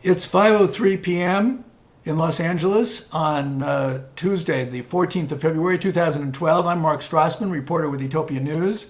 It's 5:03 p.m. in Los Angeles on Tuesday, the 14th of February, 2012. I'm Mark Strassman, reporter with Ethiopia News.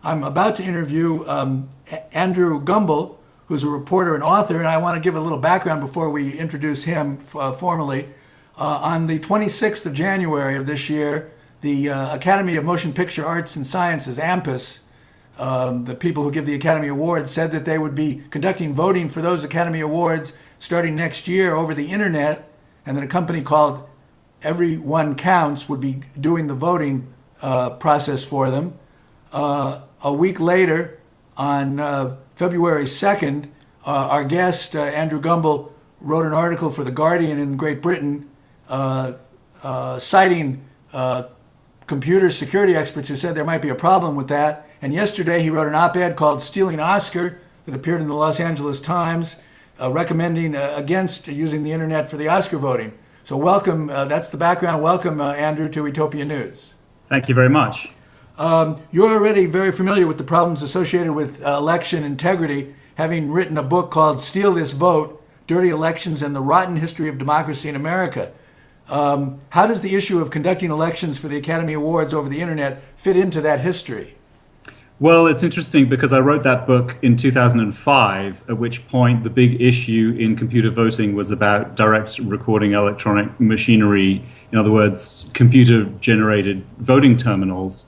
I'm about to interview Andrew Gumbel, who's a reporter and author, and I want to give a little background before we introduce him formally. On the 26th of January of this year, the Academy of Motion Picture Arts and Sciences, AMPAS, the people who give the Academy Awards, said that they would be conducting voting for those Academy Awards starting next year over the internet, and then a company called Everyone Counts would be doing the voting process for them. A week later, on February 2nd, our guest, Andrew Gumbel, wrote an article for The Guardian in Great Britain citing computer security experts who said there might be a problem with that. And yesterday he wrote an op-ed called Stealing Oscar that appeared in the Los Angeles Times, recommending against using the internet for the Oscar voting. So welcome, that's the background. Welcome, Andrew, to Ethiopia News. Thank you very much. You're already very familiar with the problems associated with election integrity, having written a book called Steal This Vote, Dirty Elections and the Rotten History of Democracy in America. How does the issue of conducting elections for the Academy Awards over the internet fit into that history? Well, it's interesting because I wrote that book in 2005, at which point the big issue in computer voting was about direct recording electronic machinery, in other words, computer-generated voting terminals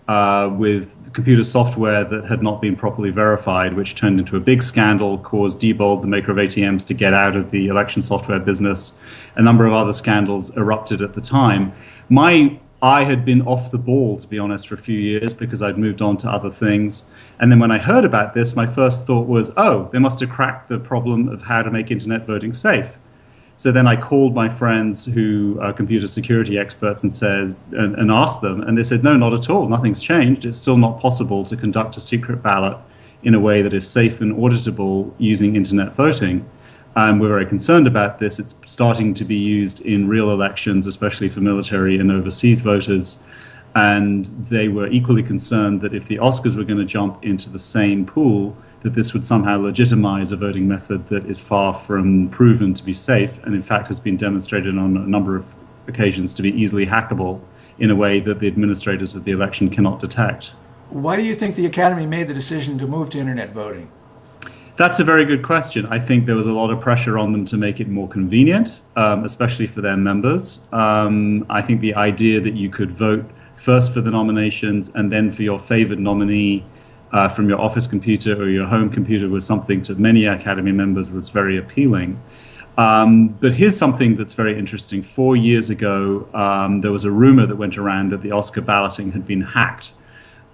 with computer software that had not been properly verified, which turned into a big scandal, caused Diebold, the maker of ATMs, to get out of the election software business. A number of other scandals erupted at the time. I had been off the ball, to be honest, for a few years because I'd moved on to other things. And then when I heard about this, my first thought was, oh, they must have cracked the problem of how to make internet voting safe. So then I called my friends who are computer security experts and asked them, and they said, no, not at all. Nothing's changed. It's still not possible to conduct a secret ballot in a way that is safe and auditable using internet voting. We're very concerned about this. It's starting to be used in real elections, especially for military and overseas voters. And they were equally concerned that if the Oscars were going to jump into the same pool, that this would somehow legitimize a voting method that is far from proven to be safe, and in fact has been demonstrated on a number of occasions to be easily hackable in a way that the administrators of the election cannot detect. Why do you think the Academy made the decision to move to internet voting? That's a very good question. I think there was a lot of pressure on them to make it more convenient, especially for their members. I think the idea that you could vote first for the nominations and then for your favored nominee from your office computer or your home computer was something to many Academy members was very appealing. But here's something that's very interesting. 4 years ago, there was a rumor that went around that the Oscar balloting had been hacked.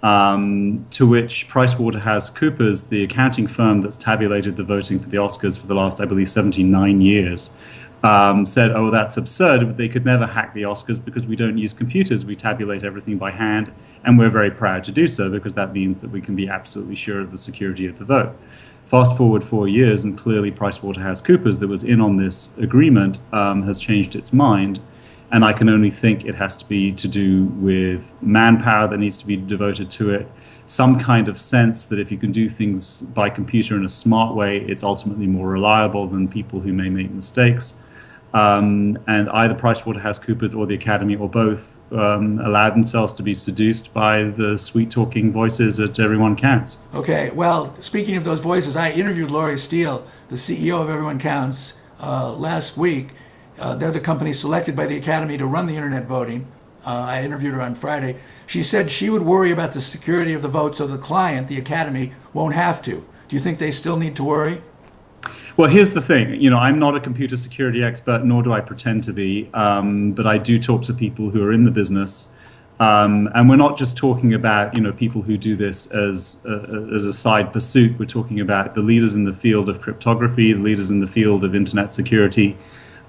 To which PricewaterhouseCoopers, the accounting firm that's tabulated the voting for the Oscars for the last, I believe, 79 years, said, oh, that's absurd. They could never hack the Oscars because we don't use computers. We tabulate everything by hand, and we're very proud to do so because that means that we can be absolutely sure of the security of the vote. Fast forward 4 years, and clearly PricewaterhouseCoopers, that was in on this agreement, has changed its mind. And I can only think it has to be to do with manpower that needs to be devoted to it, some kind of sense that if you can do things by computer in a smart way, it's ultimately more reliable than people who may make mistakes. And either PricewaterhouseCoopers or the Academy or both allowed themselves to be seduced by the sweet-talking voices at Everyone Counts. Okay, well, speaking of those voices, I interviewed Laurie Steele, the CEO of Everyone Counts, last week. They're the company selected by the Academy to run the internet voting. I interviewed her on Friday. She said she would worry about the security of the vote so the client, the Academy, won't have to. Do you think they still need to worry? Well, here's the thing. I'm not a computer security expert, nor do I pretend to be, but I do talk to people who are in the business. And we're not just talking about, people who do this as a side pursuit. We're talking about the leaders in the field of cryptography, the leaders in the field of internet security.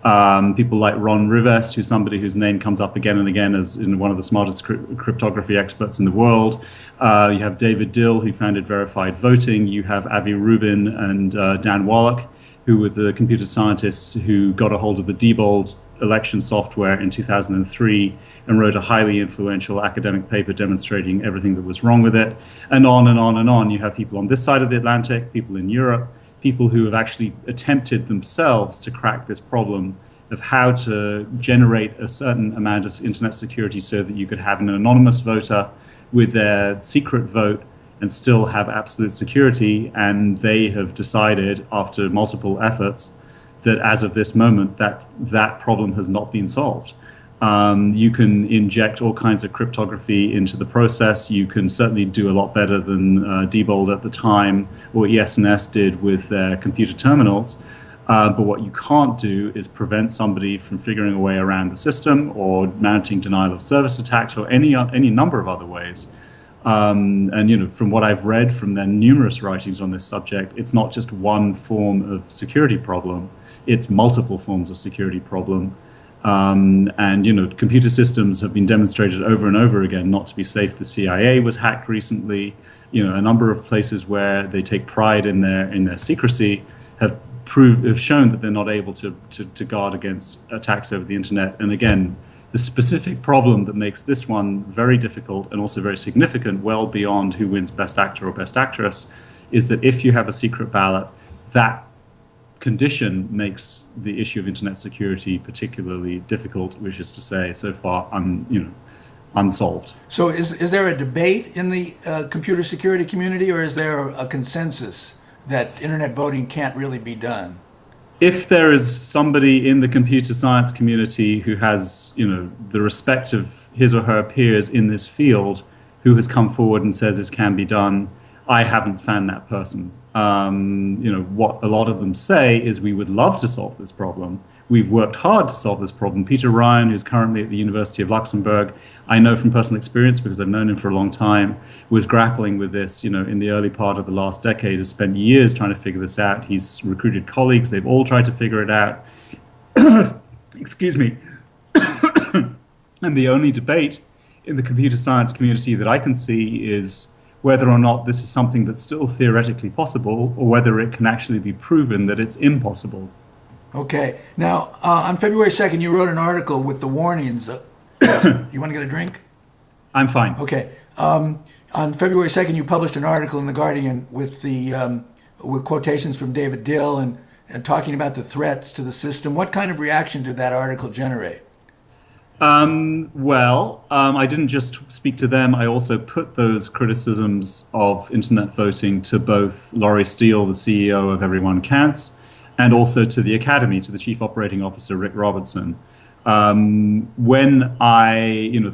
People like Ron Rivest, who's somebody whose name comes up again and again as one of the smartest cryptography experts in the world. You have David Dill, who founded Verified Voting. You have Avi Rubin and Dan Wallach, who were the computer scientists who got a hold of the Diebold election software in 2003 and wrote a highly influential academic paper demonstrating everything that was wrong with it, and on and on and on. You have people on this side of the Atlantic, people in Europe, people who have actually attempted themselves to crack this problem of how to generate a certain amount of internet security so that you could have an anonymous voter with their secret vote and still have absolute security. And they have decided, after multiple efforts, that as of this moment, that problem has not been solved. You can inject all kinds of cryptography into the process. You can certainly do a lot better than Diebold at the time or ES&S did with their computer terminals. But what you can't do is prevent somebody from figuring a way around the system or mounting denial of service attacks or any number of other ways. And from what I've read from their numerous writings on this subject, it's not just one form of security problem; it's multiple forms of security problem. And computer systems have been demonstrated over and over again not to be safe. The CIA was hacked recently. A number of places where they take pride in their secrecy have shown that they're not able to guard against attacks over the internet. And again, the specific problem that makes this one very difficult and also very significant, well beyond who wins Best Actor or Best Actress, is that if you have a secret ballot, that condition makes the issue of internet security particularly difficult, which is to say, so far, unsolved. So is there a debate in the computer security community, or is there a consensus that internet voting can't really be done? If there is somebody in the computer science community who has, the respect of his or her peers in this field, who has come forward and says this can be done, I haven't found that person. What a lot of them say is we would love to solve this problem. We've worked hard to solve this problem. Peter Ryan, who's currently at the University of Luxembourg, I know from personal experience because I've known him for a long time, was grappling with this, in the early part of the last decade, has spent years trying to figure this out. He's recruited colleagues. They've all tried to figure it out. Excuse me. And the only debate in the computer science community that I can see is whether or not this is something that's still theoretically possible or whether it can actually be proven that it's impossible. Okay. Now, on February 2nd, you wrote an article with the warnings. You want to get a drink? I'm fine. Okay. On February 2nd, you published an article in The Guardian with quotations from David Dill and talking about the threats to the system. What kind of reaction did that article generate? I didn't just speak to them. I also put those criticisms of internet voting to both Laurie Steele, the CEO of Everyone Counts, and also to the Academy, to the Chief Operating Officer, Rick Robertson. The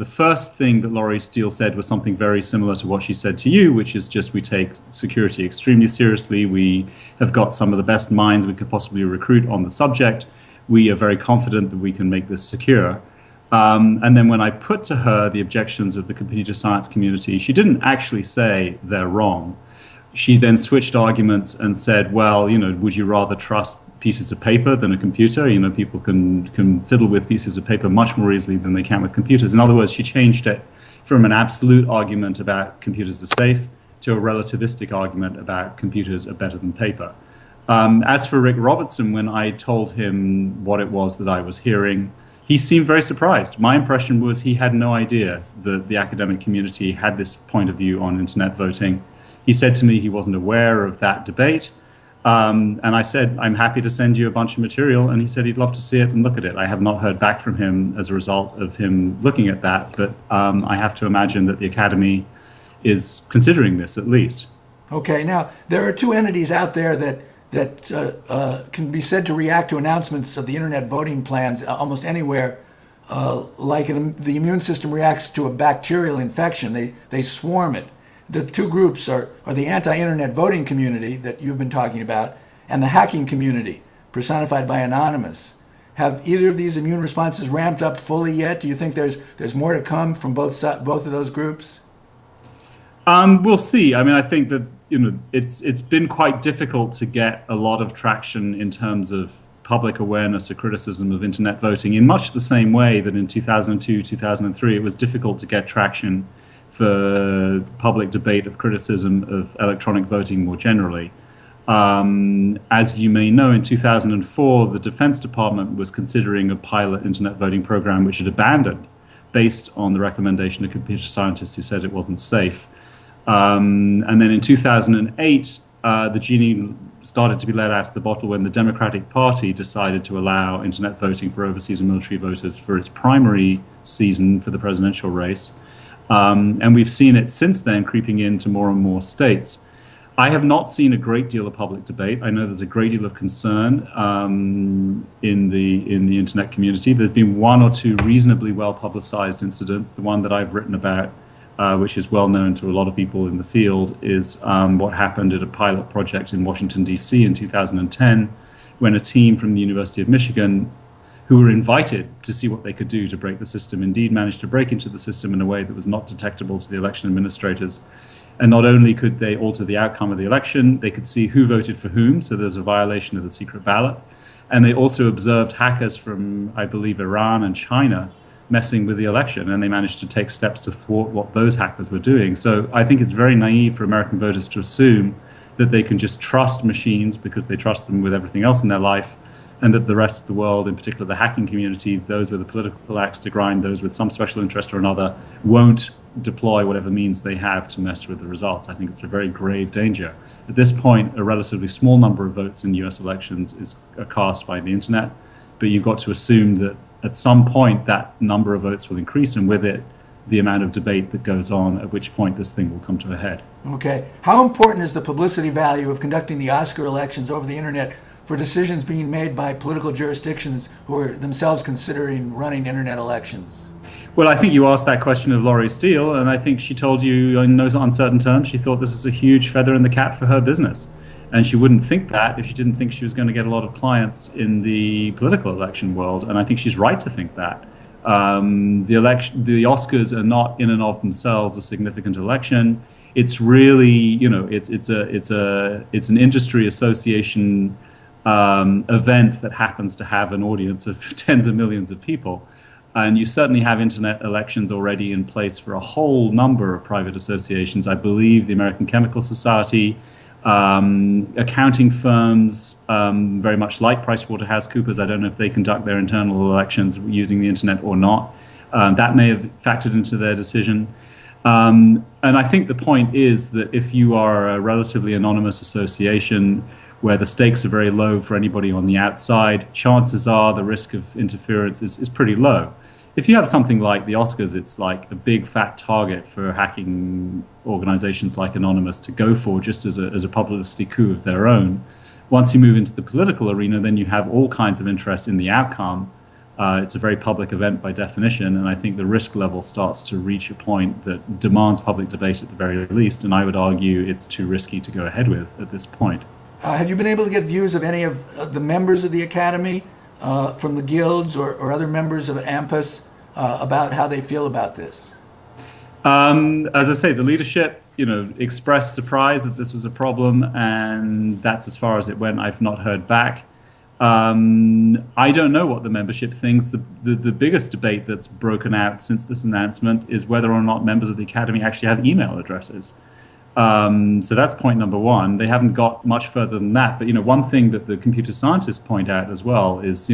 first thing that Laurie Steele said was something very similar to what she said to you, which is just we take security extremely seriously. We have got some of the best minds we could possibly recruit on the subject. We are very confident that we can make this secure. And then when I put to her the objections of the computer science community, she didn't actually say they're wrong. She then switched arguments and said, would you rather trust pieces of paper than a computer? People can fiddle with pieces of paper much more easily than they can with computers. In other words, she changed it from an absolute argument about computers are safe to a relativistic argument about computers are better than paper. As for Rick Robertson, when I told him what it was that I was hearing, he seemed very surprised. My impression was he had no idea that the academic community had this point of view on internet voting. He said to me he wasn't aware of that debate. And I said, I'm happy to send you a bunch of material. And he said he'd love to see it and look at it. I have not heard back from him as a result of him looking at that. But I have to imagine that the Academy is considering this at least. Okay. Now, there are two entities out there that can be said to react to announcements of the internet voting plans almost anywhere. The immune system reacts to a bacterial infection. They swarm it. The two groups are the anti-internet voting community that you've been talking about and the hacking community, personified by Anonymous. Have either of these immune responses ramped up fully yet? Do you think there's more to come from both of those groups? We'll see. I mean, I think that it's been quite difficult to get a lot of traction in terms of public awareness or criticism of internet voting in much the same way that in 2002, 2003, it was difficult to get traction for public debate of criticism of electronic voting more generally. As you may know, in 2004, the Defense Department was considering a pilot internet voting program which it abandoned based on the recommendation of computer scientists who said it wasn't safe. And then in 2008, the genie started to be let out of the bottle when the Democratic Party decided to allow internet voting for overseas and military voters for its primary season for the presidential race. And we've seen it since then creeping into more and more states. I have not seen a great deal of public debate. I know there's a great deal of concern in the internet community. There's been one or two reasonably well publicized incidents. The one that I've written about, which is well known to a lot of people in the field, is what happened at a pilot project in Washington, D.C. in 2010, when a team from the University of Michigan, who were invited to see what they could do to break the system, indeed managed to break into the system in a way that was not detectable to the election administrators. And not only could they alter the outcome of the election, they could see who voted for whom, so there's a violation of the secret ballot. And they also observed hackers from, I believe, Iran and China messing with the election, and they managed to take steps to thwart what those hackers were doing. So I think it's very naive for American voters to assume that they can just trust machines because they trust them with everything else in their life, and that the rest of the world, in particular the hacking community, those with a political axe to grind, those with some special interest or another, won't deploy whatever means they have to mess with the results. I think it's a very grave danger. At this point, a relatively small number of votes in US elections are cast by the internet, but you've got to assume that at some point that number of votes will increase, and with it, the amount of debate that goes on, at which point this thing will come to a head. Okay. How important is the publicity value of conducting the Oscar elections over the internet for decisions being made by political jurisdictions who are themselves considering running internet elections? Well, I think you asked that question of Laurie Steele, and I think she told you in no uncertain terms she thought this was a huge feather in the cap for her business. And she wouldn't think that if she didn't think she was going to get a lot of clients in the political election world. And I think she's right to think that. The Oscars are not in and of themselves a significant election. It's really, it's an industry association event that happens to have an audience of tens of millions of people. And you certainly have internet elections already in place for a whole number of private associations. I believe the American Chemical Society, accounting firms, very much like PricewaterhouseCoopers. I don't know if they conduct their internal elections using the internet or not. That may have factored into their decision. And I think the point is that if you are a relatively anonymous association where the stakes are very low for anybody on the outside, chances are the risk of interference is pretty low. If you have something like the Oscars, it's like a big fat target for hacking organizations like Anonymous to go for just as a publicity coup of their own. Once you move into the political arena, then you have all kinds of interest in the outcome. It's a very public event by definition, and I think the risk level starts to reach a point that demands public debate at the very least, and I would argue it's too risky to go ahead with at this point. Have you been able to get views of any of the members of the Academy, from the guilds or other members of AMPUS, about how they feel about this? As I say, the leadership, expressed surprise that this was a problem, and that's as far as it went. I've not heard back. I don't know what the membership thinks. The biggest debate that's broken out since this announcement is whether or not members of the Academy actually have email addresses. So that's point number one. They haven't got much further than that. But, one thing that the computer scientists point out as well is,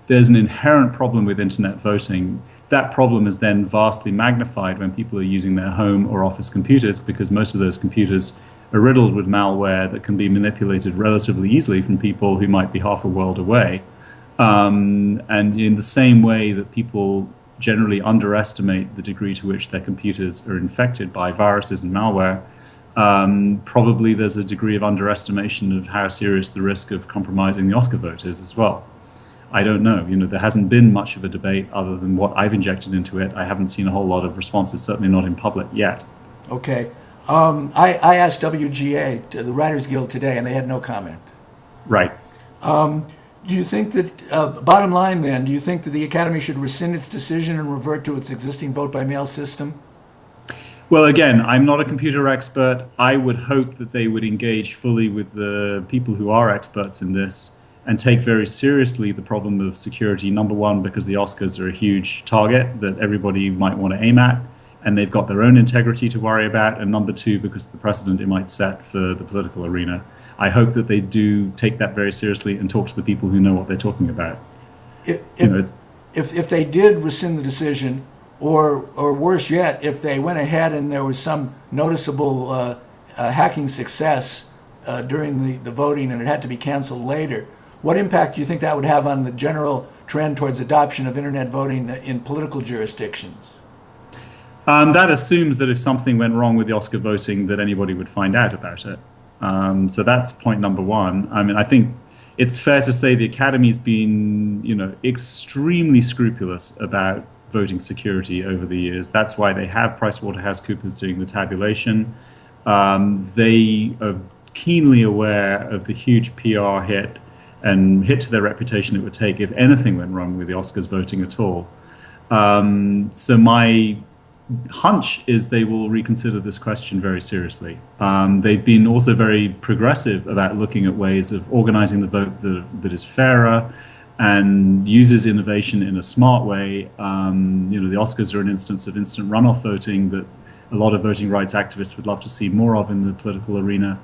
there's an inherent problem with internet voting. That problem is then vastly magnified when people are using their home or office computers, because most of those computers are riddled with malware that can be manipulated relatively easily from people who might be half a world away. And in the same way that people generally underestimate the degree to which their computers are infected by viruses and malware, probably there's a degree of underestimation of how serious the risk of compromising the Oscar vote is as well. I don't know. There hasn't been much of a debate other than what I've injected into it. I haven't seen a whole lot of responses, certainly not in public yet. Okay. I asked WGA, the Writers Guild, today, and they had no comment. Right. Do you think that, bottom line then, do you think that the Academy should rescind its decision and revert to its existing vote-by-mail system? Well, again, I'm not a computer expert. I would hope that they would engage fully with the people who are experts in this and take very seriously the problem of security. Number one, because the Oscars are a huge target that everybody might want to aim at, and they've got their own integrity to worry about. And number two, because of the precedent it might set for the political arena. I hope that they do take that very seriously and talk to the people who know what they're talking about. If they did rescind the decision, or worse yet, if they went ahead and there was some noticeable hacking success, during the voting and it had to be canceled later, what impact do you think that would have on the general trend towards adoption of internet voting in political jurisdictions? That assumes that if something went wrong with the Oscar voting, that anybody would find out about it. So that's point number one. I mean, I think it's fair to say the Academy's been, extremely scrupulous about voting security over the years. That's why they have PricewaterhouseCoopers doing the tabulation. They are keenly aware of the huge PR hit and hit to their reputation it would take if anything went wrong with the Oscars voting at all. So my hunch is they will reconsider this question very seriously. They've been also very progressive about looking at ways of organizing the vote that is fairer and uses innovation in a smart way. The Oscars are an instance of instant runoff voting that a lot of voting rights activists would love to see more of in the political arena.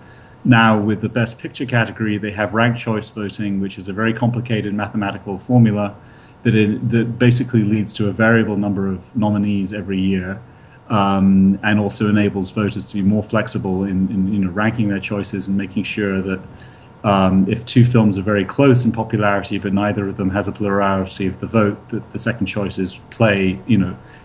Now, with the Best Picture category, they have ranked choice voting, which is a very complicated mathematical formula that basically leads to a variable number of nominees every year, and also enables voters to be more flexible in ranking their choices and making sure that if two films are very close in popularity, but neither of them has a plurality of the vote, that the second choices play,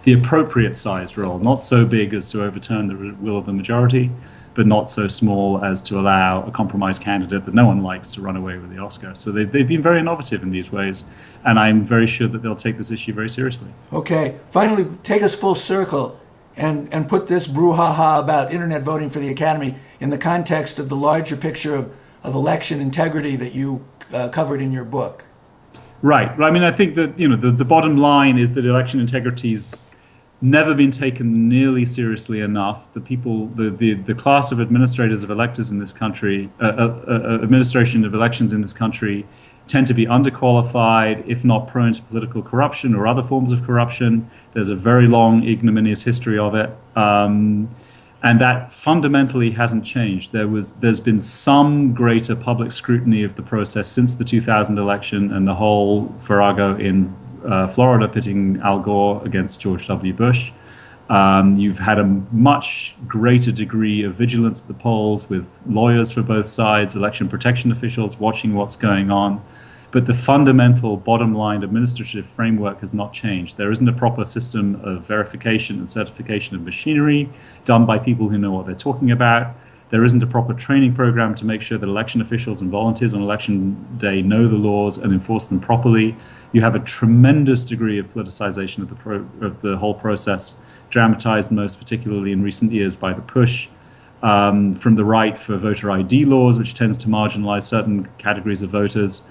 the appropriate sized role, not so big as to overturn the will of the majority, but not so small as to allow a compromise candidate that no one likes to run away with the Oscar. So they've been very innovative in these ways, and I'm very sure that they'll take this issue very seriously. Okay, finally, take us full circle and put this brouhaha about internet voting for the Academy in the context of the larger picture of election integrity that you covered in your book. Right. I mean, I think that the bottom line is that election integrity's never been taken nearly seriously enough. The class of administrators of electors in this country, administration of elections in this country, tend to be underqualified, if not prone to political corruption or other forms of corruption. There's a very long, ignominious history of it. And that fundamentally hasn't changed. There's been some greater public scrutiny of the process since the 2000 election and the whole farrago in Florida pitting Al Gore against George W. Bush. You've had a much greater degree of vigilance at the polls with lawyers for both sides, election protection officials watching what's going on. But the fundamental bottom line administrative framework has not changed. There isn't a proper system of verification and certification of machinery done by people who know what they're talking about. There isn't a proper training program to make sure that election officials and volunteers on election day know the laws and enforce them properly. You have a tremendous degree of politicization of the whole process, dramatized most particularly in recent years by the push from the right for voter ID laws, which tends to marginalize certain categories of voters,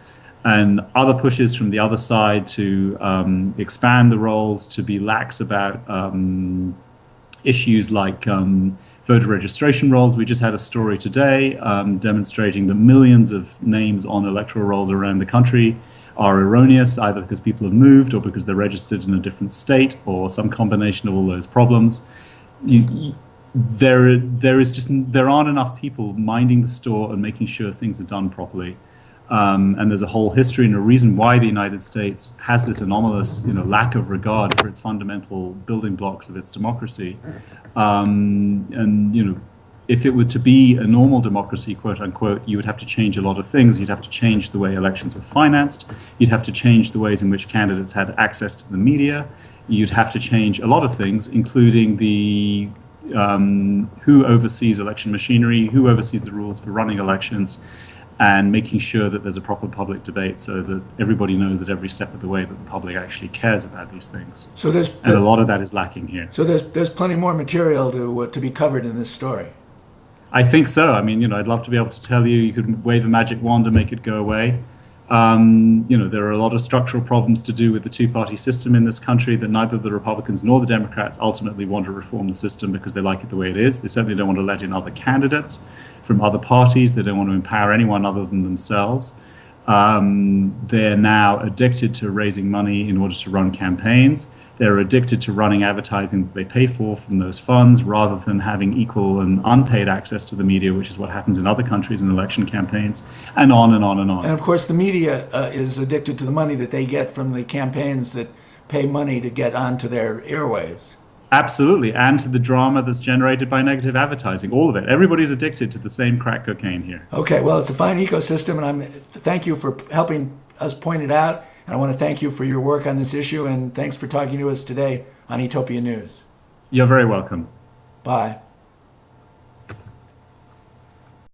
and other pushes from the other side to expand the roles, to be lax about issues like voter registration rolls. We just had a story today demonstrating that millions of names on electoral rolls around the country are erroneous, either because people have moved or because they're registered in a different state or some combination of all those problems. There aren't enough people minding the store and making sure things are done properly. And there's a whole history and a reason why the United States has this anomalous, lack of regard for its fundamental building blocks of its democracy. If it were to be a normal democracy, quote unquote, you would have to change a lot of things. You'd have to change the way elections were financed. You'd have to change the ways in which candidates had access to the media. You'd have to change a lot of things, including the who oversees election machinery, who oversees the rules for running elections, and making sure that there's a proper public debate so that everybody knows at every step of the way that the public actually cares about these things. And a lot of that is lacking here. So there's plenty more material to be covered in this story. I think so. I mean, I'd love to be able to tell you could wave a magic wand and make it go away. There are a lot of structural problems to do with the two-party system in this country that neither the Republicans nor the Democrats ultimately want to reform the system because they like it the way it is. They certainly don't want to let in other candidates from other parties. They don't want to empower anyone other than themselves. They're now addicted to raising money in order to run campaigns. They're addicted to running advertising that they pay for from those funds rather than having equal and unpaid access to the media, which is what happens in other countries in election campaigns, and on and on and on. And of course, the media is addicted to the money that they get from the campaigns that pay money to get onto their airwaves. Absolutely, and to the drama that's generated by negative advertising, all of it. Everybody's addicted to the same crack cocaine here. Okay, well, it's a fine ecosystem, and thank you for helping us point it out. And I want to thank you for your work on this issue, and thanks for talking to us today on Etopia News. You're very welcome. Bye.